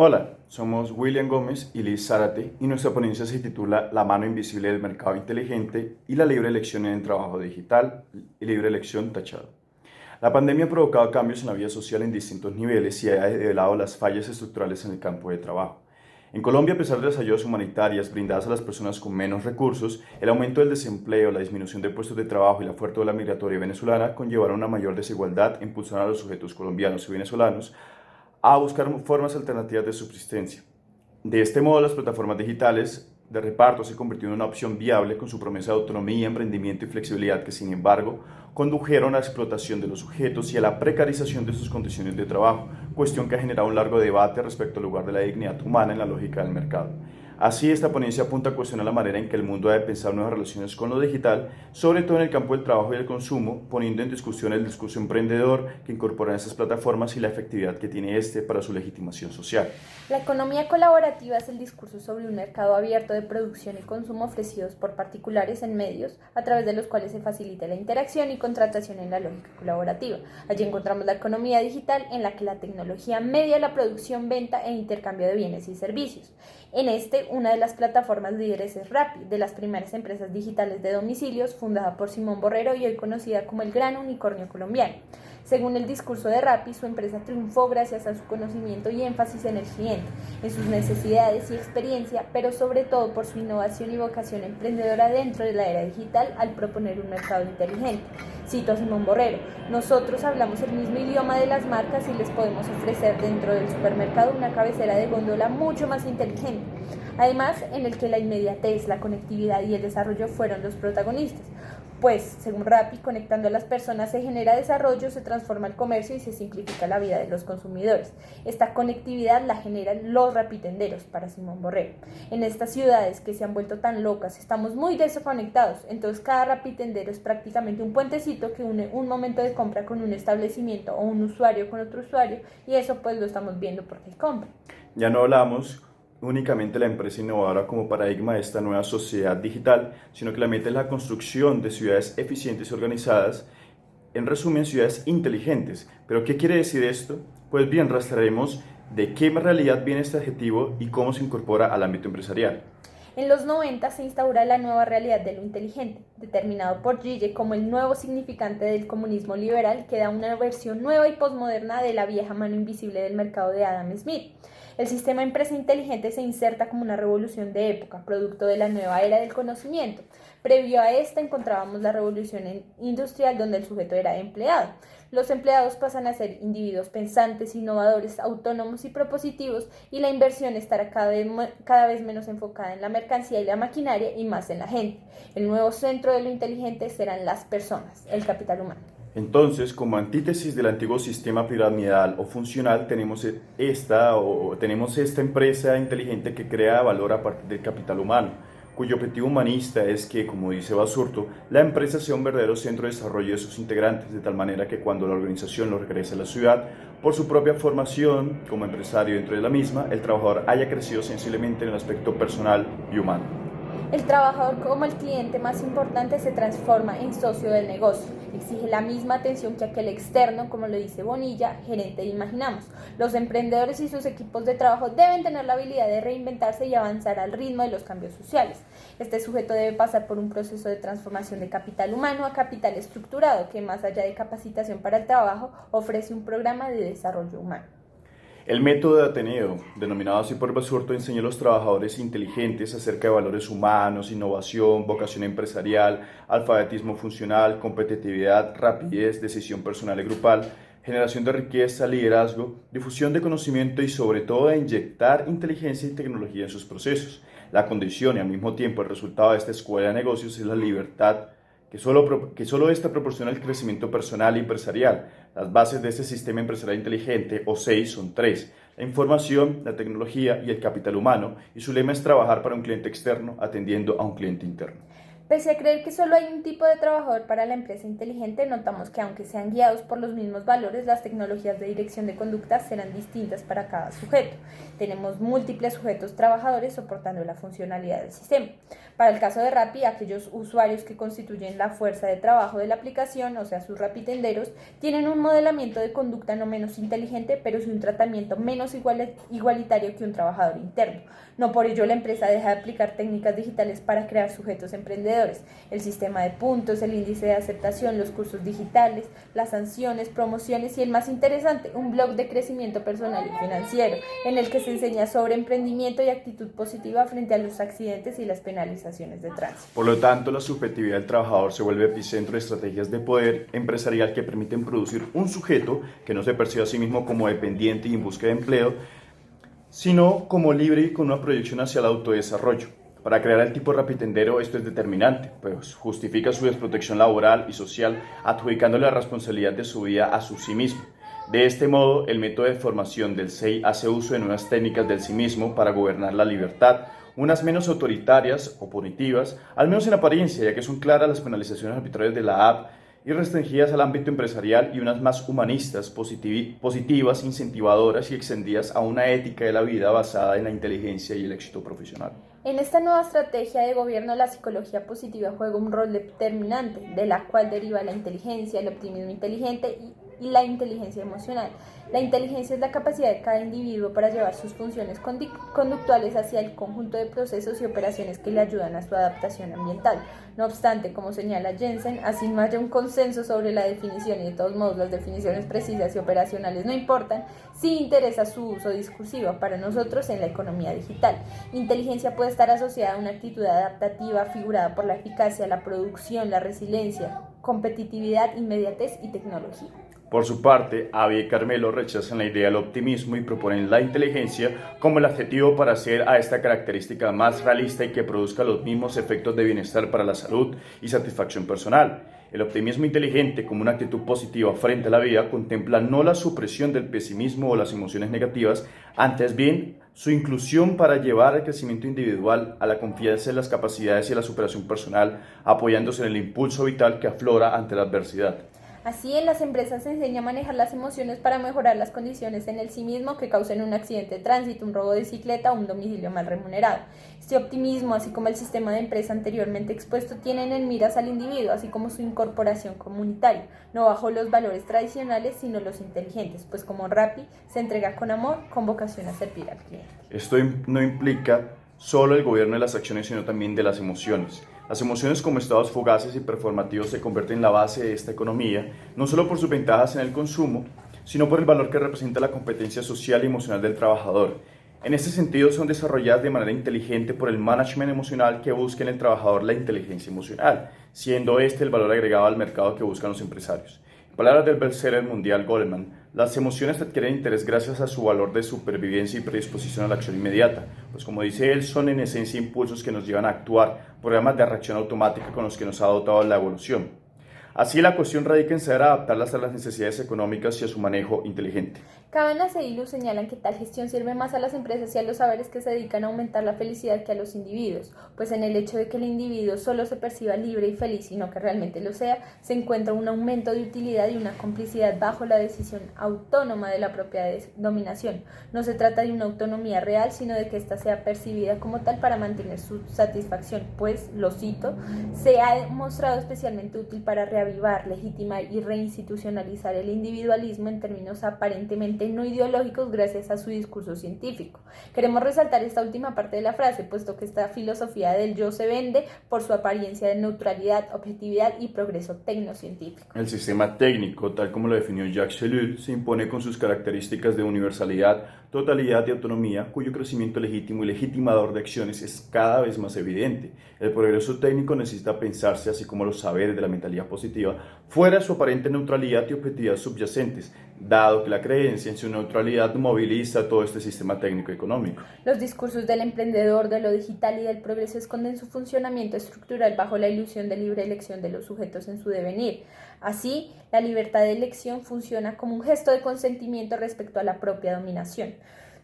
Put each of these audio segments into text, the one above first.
Hola, somos William Gómez y Liz Zárate y nuestra ponencia se titula La mano invisible del mercado inteligente y la libre elección en el trabajo digital y libre elección tachado. La pandemia ha provocado cambios en la vida social en distintos niveles y ha develado las fallas estructurales en el campo de trabajo. En Colombia, a pesar de las ayudas humanitarias brindadas a las personas con menos recursos, el aumento del desempleo, la disminución de puestos de trabajo y la fuerte ola migratoria venezolana conllevaron una mayor desigualdad e impulsaron a los sujetos colombianos y venezolanos a buscar formas alternativas de subsistencia. De este modo, las plataformas digitales de reparto se convirtieron en una opción viable con su promesa de autonomía, emprendimiento y flexibilidad que, sin embargo, condujeron a la explotación de los sujetos y a la precarización de sus condiciones de trabajo, cuestión que ha generado un largo debate respecto al lugar de la dignidad humana en la lógica del mercado. Así, esta ponencia apunta a cuestionar la manera en que el mundo debe pensar nuevas relaciones con lo digital, sobre todo en el campo del trabajo y el consumo, poniendo en discusión el discurso emprendedor que incorporan esas plataformas y la efectividad que tiene este para su legitimación social. La economía colaborativa es el discurso sobre un mercado abierto de producción y consumo ofrecidos por particulares en medios a través de los cuales se facilita la interacción y contratación en la lógica colaborativa. Allí encontramos la economía digital en la que la tecnología media la producción, venta e intercambio de bienes y servicios. En una de las plataformas líderes es Rappi, de las primeras empresas digitales de domicilios, fundada por Simón Borrero y hoy conocida como el gran unicornio colombiano. Según el discurso de Rappi, su empresa triunfó gracias a su conocimiento y énfasis en el cliente, en sus necesidades y experiencia, pero sobre todo por su innovación y vocación emprendedora dentro de la era digital al proponer un mercado inteligente. Cito a Simón Borrero: nosotros hablamos el mismo idioma de las marcas y les podemos ofrecer dentro del supermercado una cabecera de góndola mucho más inteligente. Además, en el que la inmediatez, la conectividad y el desarrollo fueron los protagonistas. Pues, según Rappi, conectando a las personas se genera desarrollo, se transforma el comercio y se simplifica la vida de los consumidores. Esta conectividad la generan los rapitenderos, para Simón Borrero. En estas ciudades que se han vuelto tan locas, estamos muy desconectados, entonces cada rapitendero es prácticamente un puentecito que une un momento de compra con un establecimiento o un usuario con otro usuario, y eso pues lo estamos viendo porque hay compra. Ya no hablamos únicamente la empresa innovadora como paradigma de esta nueva sociedad digital, sino que la meta es la construcción de ciudades eficientes y organizadas, en resumen, ciudades inteligentes. ¿Pero qué quiere decir esto? Pues bien, rastrearemos de qué realidad viene este adjetivo y cómo se incorpora al ámbito empresarial. En los 90 se instaura la nueva realidad de lo inteligente, determinado por Gille como el nuevo significante del comunismo liberal que da una versión nueva y posmoderna de la vieja mano invisible del mercado de Adam Smith. El sistema empresa inteligente se inserta como una revolución de época, producto de la nueva era del conocimiento. Previo a esta encontrábamos la revolución industrial donde el sujeto era empleado. Los empleados pasan a ser individuos pensantes, innovadores, autónomos y propositivos, y la inversión estará cada vez menos enfocada en la mercancía y la maquinaria y más en la gente. El nuevo centro de lo inteligente serán las personas, el capital humano. Entonces, como antítesis del antiguo sistema piramidal o funcional, tenemos esta empresa inteligente que crea valor a partir del capital humano, cuyo objetivo humanista es que, como dice Basurto, la empresa sea un verdadero centro de desarrollo de sus integrantes, de tal manera que cuando la organización lo regrese a la ciudad, por su propia formación como empresario dentro de la misma, el trabajador haya crecido sensiblemente en el aspecto personal y humano. El trabajador, como el cliente más importante, se transforma en socio del negocio. Exige la misma atención que aquel externo, como lo dice Bonilla, gerente de Imaginamos. Los emprendedores y sus equipos de trabajo deben tener la habilidad de reinventarse y avanzar al ritmo de los cambios sociales. Este sujeto debe pasar por un proceso de transformación de capital humano a capital estructurado, que más allá de capacitación para el trabajo, ofrece un programa de desarrollo humano. El método de Ateneo, denominado así por Basurto, enseña a los trabajadores inteligentes acerca de valores humanos, innovación, vocación empresarial, alfabetismo funcional, competitividad, rapidez, decisión personal y grupal, generación de riqueza, liderazgo, difusión de conocimiento y sobre todo de inyectar inteligencia y tecnología en sus procesos. La condición y al mismo tiempo el resultado de esta escuela de negocios es la libertad que solo esta proporciona el crecimiento personal y empresarial. Las bases de este sistema empresarial inteligente, o SEI, son tres: la información, la tecnología y el capital humano, y su lema es trabajar para un cliente externo atendiendo a un cliente interno. Pese a creer que solo hay un tipo de trabajador para la empresa inteligente, notamos que aunque sean guiados por los mismos valores, las tecnologías de dirección de conducta serán distintas para cada sujeto. Tenemos múltiples sujetos trabajadores soportando la funcionalidad del sistema. Para el caso de Rappi, aquellos usuarios que constituyen la fuerza de trabajo de la aplicación, o sea, sus rapitenderos, tienen un modelamiento de conducta no menos inteligente, pero sin un tratamiento menos igualitario que un trabajador interno. No por ello la empresa deja de aplicar técnicas digitales para crear sujetos emprendedores. El sistema de puntos, el índice de aceptación, los cursos digitales, las sanciones, promociones y el más interesante, un blog de crecimiento personal y financiero, en el que se enseña sobre emprendimiento y actitud positiva frente a los accidentes y las penalizaciones de tránsito. Por lo tanto, la subjetividad del trabajador se vuelve epicentro de estrategias de poder empresarial que permiten producir un sujeto que no se percibe a sí mismo como dependiente y en busca de empleo, sino como libre y con una proyección hacia el autodesarrollo. Para crear el tipo rapitendero esto es determinante, pues justifica su desprotección laboral y social, adjudicándole la responsabilidad de su vida a su sí mismo. De este modo, el método de formación del SEI hace uso de nuevas técnicas del sí mismo para gobernar la libertad, unas menos autoritarias o punitivas, al menos en apariencia, ya que son claras las penalizaciones arbitrarias de la app y restringidas al ámbito empresarial, y unas más humanistas, positivas, incentivadoras y extendidas a una ética de la vida basada en la inteligencia y el éxito profesional. En esta nueva estrategia de gobierno, la psicología positiva juega un rol determinante, de la cual deriva la inteligencia, el optimismo inteligente y la inteligencia emocional. La inteligencia es la capacidad de cada individuo para llevar sus funciones conductuales hacia el conjunto de procesos y operaciones que le ayudan a su adaptación ambiental. No obstante, como señala Jensen, así no haya un consenso sobre la definición, y de todos modos las definiciones precisas y operacionales no importan, sí interesa su uso discursivo para nosotros en la economía digital. Inteligencia puede estar asociada a una actitud adaptativa figurada por la eficacia, la producción, la resiliencia, competitividad, inmediatez y tecnología. Por su parte, Abby y Carmelo rechazan la idea del optimismo y proponen la inteligencia como el adjetivo para hacer a esta característica más realista y que produzca los mismos efectos de bienestar para la salud y satisfacción personal. El optimismo inteligente, como una actitud positiva frente a la vida, contempla no la supresión del pesimismo o las emociones negativas, antes bien su inclusión para llevar al crecimiento individual, a la confianza en las capacidades y a la superación personal, apoyándose en el impulso vital que aflora ante la adversidad. Así, en las empresas se enseña a manejar las emociones para mejorar las condiciones en el sí mismo que causen un accidente de tránsito, un robo de bicicleta o un domicilio mal remunerado. Este optimismo, así como el sistema de empresa anteriormente expuesto, tienen en miras al individuo, así como su incorporación comunitaria, no bajo los valores tradicionales, sino los inteligentes, pues como Rappi se entrega con amor, con vocación a servir al cliente. Esto no implica solo el gobierno de las acciones, sino también de las emociones. Las emociones como estados fugaces y performativos se convierten en la base de esta economía, no solo por sus ventajas en el consumo, sino por el valor que representa la competencia social y emocional del trabajador. En este sentido, son desarrolladas de manera inteligente por el management emocional que busca en el trabajador la inteligencia emocional, siendo este el valor agregado al mercado que buscan los empresarios. En palabras del bestseller mundial Goleman, las emociones adquieren interés gracias a su valor de supervivencia y predisposición a la acción inmediata, pues como dice él, son en esencia impulsos que nos llevan a actuar, programas de reacción automática con los que nos ha dotado la evolución. Así, la cuestión radica en saber adaptarlas a las necesidades económicas y a su manejo inteligente. Cabanas e Ilu señalan que tal gestión sirve más a las empresas y a los saberes que se dedican a aumentar la felicidad que a los individuos, pues en el hecho de que el individuo solo se perciba libre y feliz, sino que realmente lo sea, se encuentra un aumento de utilidad y una complicidad bajo la decisión autónoma de la propia dominación. No se trata de una autonomía real, sino de que ésta sea percibida como tal para mantener su satisfacción, pues, lo cito, se ha demostrado especialmente útil para reavivar, legitimar y reinstitucionalizar el individualismo en términos aparentemente no ideológicos gracias a su discurso científico. Queremos resaltar esta última parte de la frase, puesto que esta filosofía del yo se vende por su apariencia de neutralidad, objetividad y progreso tecnocientífico. El sistema técnico, tal como lo definió Jacques Ellul, se impone con sus características de universalidad, totalidad y autonomía, cuyo crecimiento legítimo y legitimador de acciones es cada vez más evidente. El progreso técnico necesita pensarse, así como los saberes de la mentalidad positiva, fuera de su aparente neutralidad y objetividad subyacentes, dado que la creencia en su neutralidad moviliza todo este sistema técnico económico. Los discursos del emprendedor, de lo digital y del progreso esconden su funcionamiento estructural bajo la ilusión de libre elección de los sujetos en su devenir. Así, la libertad de elección funciona como un gesto de consentimiento respecto a la propia dominación.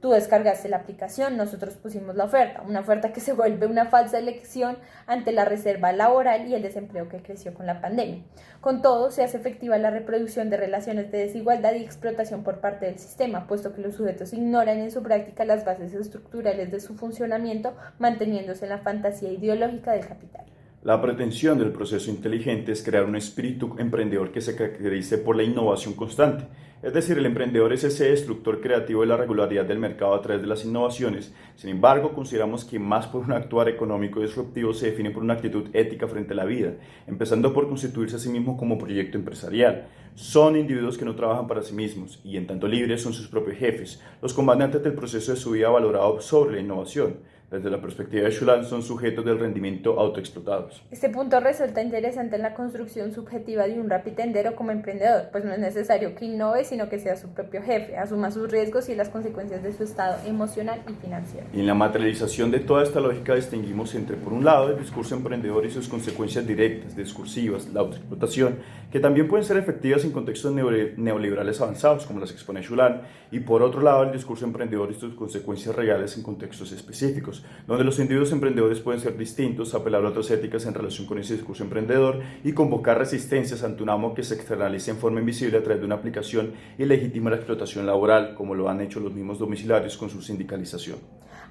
Tú descargaste la aplicación, nosotros pusimos la oferta, una oferta que se vuelve una falsa elección ante la reserva laboral y el desempleo que creció con la pandemia. Con todo, se hace efectiva la reproducción de relaciones de desigualdad y explotación por parte del sistema, puesto que los sujetos ignoran en su práctica las bases estructurales de su funcionamiento, manteniéndose en la fantasía ideológica del capital. La pretensión del proceso inteligente es crear un espíritu emprendedor que se caracterice por la innovación constante. Es decir, el emprendedor es ese destructor creativo de la regularidad del mercado a través de las innovaciones. Sin embargo, consideramos que más por un actuar económico disruptivo se define por una actitud ética frente a la vida, empezando por constituirse a sí mismo como proyecto empresarial. Son individuos que no trabajan para sí mismos y en tanto libres son sus propios jefes, los comandantes del proceso de su vida valorado sobre la innovación. Desde la perspectiva de Schulan, son sujetos del rendimiento autoexplotados. Este punto resulta interesante en la construcción subjetiva de un rapitendero como emprendedor, pues no es necesario que innove, sino que sea su propio jefe, asuma sus riesgos y las consecuencias de su estado emocional y financiero. Y en la materialización de toda esta lógica distinguimos entre, por un lado, el discurso emprendedor y sus consecuencias directas, discursivas, la autoexplotación, que también pueden ser efectivas en contextos neoliberales avanzados, como las expone Schulan, y por otro lado, el discurso emprendedor y sus consecuencias reales en contextos específicos, donde los individuos emprendedores pueden ser distintos, apelar a otras éticas en relación con ese discurso emprendedor y convocar resistencias ante un amo que se externaliza en forma invisible a través de una aplicación y legitima la explotación laboral, como lo han hecho los mismos domiciliarios con su sindicalización.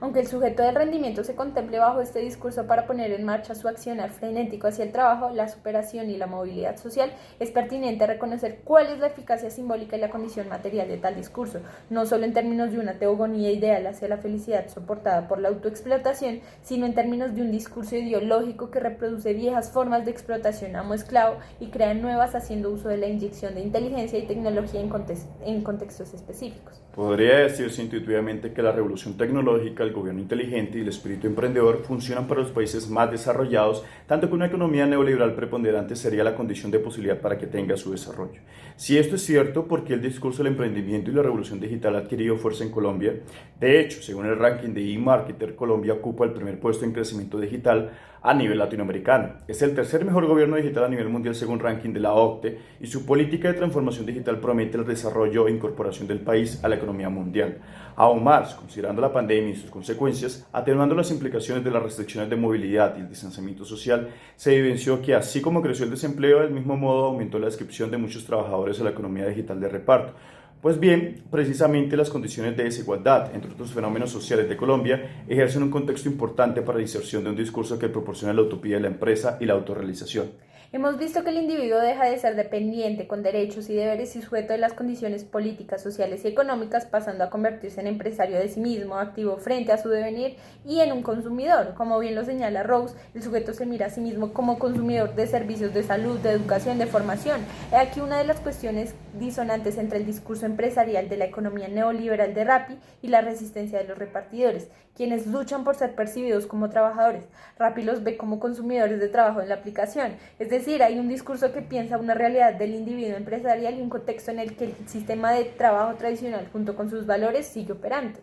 Aunque el sujeto del rendimiento se contemple bajo este discurso para poner en marcha su accionar frenético hacia el trabajo, la superación y la movilidad social, es pertinente reconocer cuál es la eficacia simbólica y la condición material de tal discurso, no solo en términos de una teogonía ideal hacia la felicidad soportada por la autoexplotación, sino en términos de un discurso ideológico que reproduce viejas formas de explotación amo-esclavo y crea nuevas haciendo uso de la inyección de inteligencia y tecnología en contextos específicos. Podría decirse intuitivamente que la revolución tecnológica, el gobierno inteligente y el espíritu emprendedor funcionan para los países más desarrollados, tanto que una economía neoliberal preponderante sería la condición de posibilidad para que tenga su desarrollo. Si esto es cierto, ¿por qué el discurso del emprendimiento y la revolución digital ha adquirido fuerza en Colombia? De hecho, según el ranking de eMarketer, Colombia ocupa el primer puesto en crecimiento digital a nivel latinoamericano. Es el tercer mejor gobierno digital a nivel mundial según ranking de la OCDE y su política de transformación digital promete el desarrollo e incorporación del país a la economía mundial. Aún más, considerando la pandemia y sus consecuencias, atenuando las implicaciones de las restricciones de movilidad y el distanciamiento social, se evidenció que así como creció el desempleo, del mismo modo aumentó la inscripción de muchos trabajadores a la economía digital de reparto. Pues bien, precisamente las condiciones de desigualdad, entre otros fenómenos sociales de Colombia, ejercen un contexto importante para la inserción de un discurso que proporciona la utopía de la empresa y la autorrealización. Hemos visto que el individuo deja de ser dependiente, con derechos y deberes y sujeto de las condiciones políticas, sociales y económicas, pasando a convertirse en empresario de sí mismo, activo frente a su devenir y en un consumidor. Como bien lo señala Rose, el sujeto se mira a sí mismo como consumidor de servicios de salud, de educación, de formación. He aquí una de las cuestiones disonantes entre el discurso empresarial de la economía neoliberal de Rappi y la resistencia de los repartidores, quienes luchan por ser percibidos como trabajadores. Rappi los ve como consumidores de trabajo en la aplicación, es decir, hay un discurso que piensa una realidad del individuo empresarial y un contexto en el que el sistema de trabajo tradicional junto con sus valores sigue operando.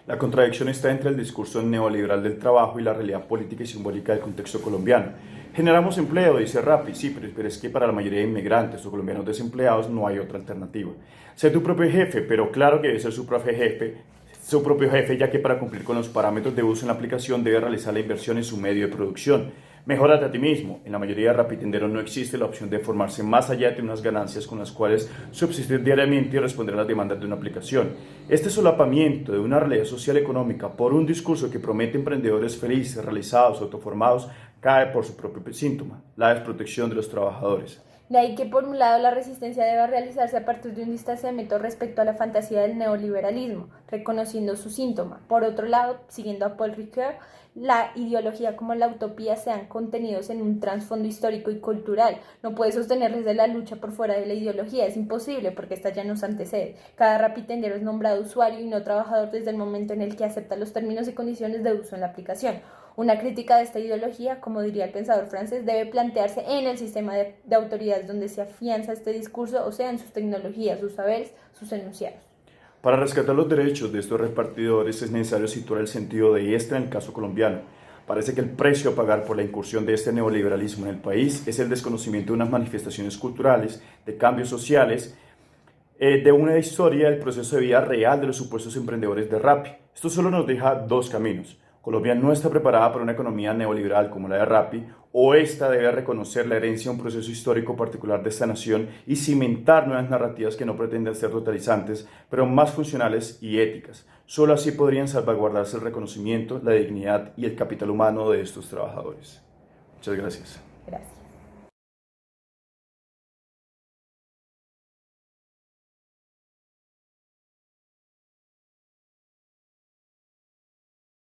La contradicción está entre el discurso neoliberal del trabajo y la realidad política y simbólica del contexto colombiano. Generamos empleo, dice Rappi, sí, pero es que para la mayoría de inmigrantes o colombianos desempleados no hay otra alternativa. Sé tu propio jefe, pero claro que debe ser su propio jefe, ya que para cumplir con los parámetros de uso en la aplicación debe realizar la inversión en su medio de producción. Mejórate a ti mismo. En la mayoría de rapitenderos no existe la opción de formarse más allá de unas ganancias con las cuales subsistir diariamente y responder a las demandas de una aplicación. Este solapamiento de una realidad social económica por un discurso que promete emprendedores felices, realizados, autoformados, cae por su propio síntoma, la desprotección de los trabajadores. De ahí que por un lado la resistencia deba realizarse a partir de un distanciamiento respecto a la fantasía del neoliberalismo, reconociendo su síntoma. Por otro lado, siguiendo a Paul Ricoeur, la ideología como la utopía sean contenidos en un trasfondo histórico y cultural. No puede sostenerles de la lucha por fuera de la ideología, es imposible porque esta ya nos antecede. Cada rapitendero es nombrado usuario y no trabajador desde el momento en el que acepta los términos y condiciones de uso en la aplicación. Una crítica de esta ideología, como diría el pensador francés, debe plantearse en el sistema de autoridades donde se afianza este discurso, o sea, en sus tecnologías, sus saberes, sus enunciados. Para rescatar los derechos de estos repartidores es necesario situar el sentido de este en el caso colombiano. Parece que el precio a pagar por la incursión de este neoliberalismo en el país es el desconocimiento de unas manifestaciones culturales, de cambios sociales, de una historia del proceso de vida real de los supuestos emprendedores de Rappi. Esto solo nos deja dos caminos. Colombia no está preparada para una economía neoliberal como la de Rappi, o esta debe reconocer la herencia de un proceso histórico particular de esta nación y cimentar nuevas narrativas que no pretenden ser totalizantes, pero más funcionales y éticas. Solo así podrían salvaguardarse el reconocimiento, la dignidad y el capital humano de estos trabajadores. Muchas gracias. Gracias.